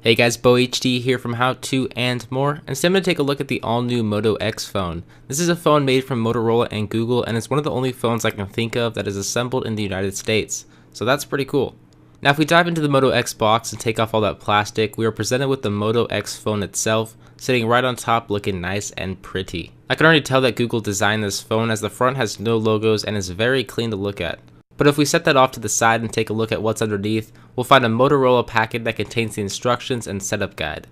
Hey guys, Bo HD here from How To and More, and today I'm going to take a look at the all-new Moto X phone. This is a phone made from Motorola and Google, and it's one of the only phones I can think of that is assembled in the United States, so that's pretty cool. Now if we dive into the Moto X box and take off all that plastic, we are presented with the Moto X phone itself, sitting right on top looking nice and pretty. I can already tell that Google designed this phone as the front has no logos and is very clean to look at. But if we set that off to the side and take a look at what's underneath, we'll find a Motorola packet that contains the instructions and setup guide.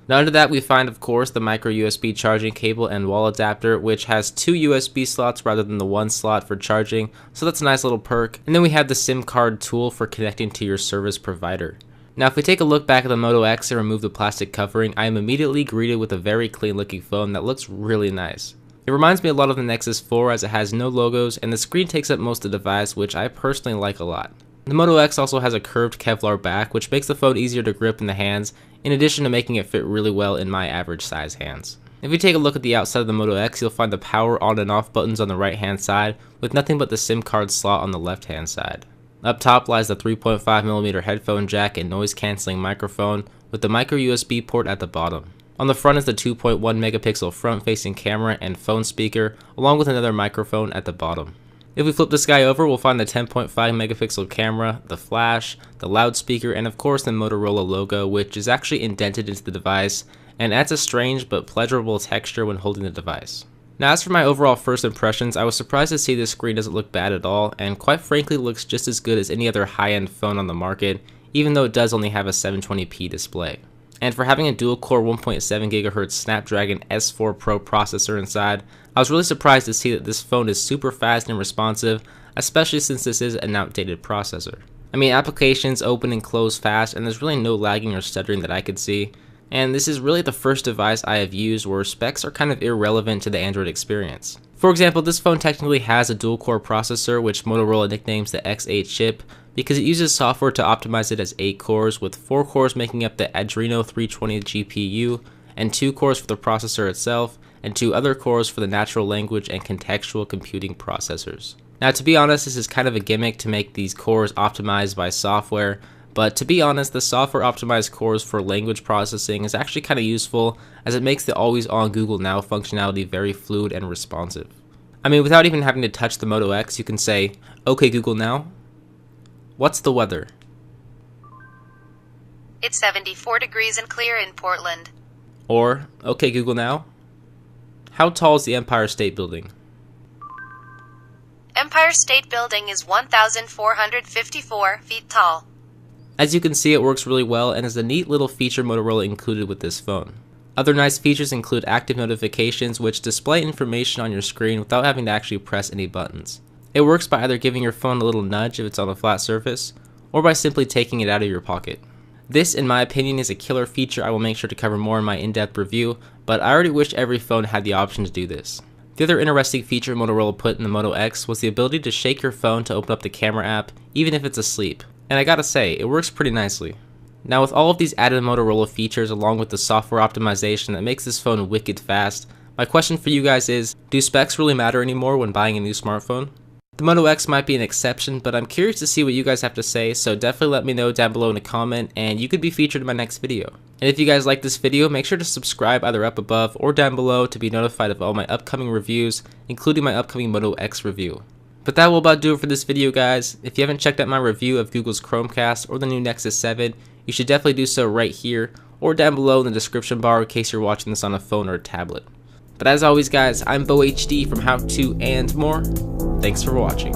Now under that we find of course the micro USB charging cable and wall adapter, which has two USB slots rather than the one slot for charging, so that's a nice little perk. And then we have the SIM card tool for connecting to your service provider. Now if we take a look back at the Moto X and remove the plastic covering, I am immediately greeted with a very clean looking phone that looks really nice. It reminds me a lot of the Nexus 4 as it has no logos and the screen takes up most of the device, which I personally like a lot. The Moto X also has a curved Kevlar back, which makes the phone easier to grip in the hands, in addition to making it fit really well in my average size hands. If you take a look at the outside of the Moto X, you'll find the power on and off buttons on the right hand side, with nothing but the SIM card slot on the left hand side. Up top lies the 3.5mm headphone jack and noise cancelling microphone, with the micro USB port at the bottom. On the front is the 2.1 megapixel front facing camera and phone speaker, along with another microphone at the bottom. If we flip this guy over, we'll find the 10.5 megapixel camera, the flash, the loudspeaker, and of course the Motorola logo, which is actually indented into the device and adds a strange but pleasurable texture when holding the device. Now as for my overall first impressions, I was surprised to see this screen doesn't look bad at all, and quite frankly looks just as good as any other high-end phone on the market, even though it does only have a 720p display. And for having a dual-core 1.7 GHz Snapdragon S4 Pro processor inside, I was really surprised to see that this phone is super fast and responsive, especially since this is an outdated processor. I mean, applications open and close fast, and there's really no lagging or stuttering that I could see. And this is really the first device I have used where specs are kind of irrelevant to the Android experience. For example, this phone technically has a dual-core processor, which Motorola nicknames the X8 chip, because it uses software to optimize it as 8 cores, with 4 cores making up the Adreno 320 GPU, and 2 cores for the processor itself, and 2 other cores for the natural language and contextual computing processors. Now to be honest, this is kind of a gimmick to make these cores optimized by software, but to be honest, the software optimized cores for language processing is actually kind of useful, as it makes the always on Google Now functionality very fluid and responsive. I mean, without even having to touch the Moto X, you can say, "Okay Google Now, what's the weather?" It's 74 degrees and clear in Portland. Or, "Okay Google Now, how tall is the Empire State Building?" Empire State Building is 1,454 feet tall. As you can see, it works really well and is a neat little feature Motorola included with this phone. Other nice features include active notifications, which display information on your screen without having to actually press any buttons. It works by either giving your phone a little nudge if it's on a flat surface, or by simply taking it out of your pocket. This, in my opinion, is a killer feature I will make sure to cover more in my in-depth review, but I already wish every phone had the option to do this. The other interesting feature Motorola put in the Moto X was the ability to shake your phone to open up the camera app, even if it's asleep. And I gotta say, it works pretty nicely. Now with all of these added Motorola features along with the software optimization that makes this phone wicked fast, my question for you guys is, do specs really matter anymore when buying a new smartphone? The Moto X might be an exception, but I'm curious to see what you guys have to say, so definitely let me know down below in a comment, and you could be featured in my next video. And if you guys like this video, make sure to subscribe either up above or down below to be notified of all my upcoming reviews, including my upcoming Moto X review. But that will about do it for this video, guys. If you haven't checked out my review of Google's Chromecast or the new Nexus 7, you should definitely do so right here, or down below in the description bar in case you're watching this on a phone or a tablet. But as always guys, I'm Bo HD from How To and More. Thanks for watching.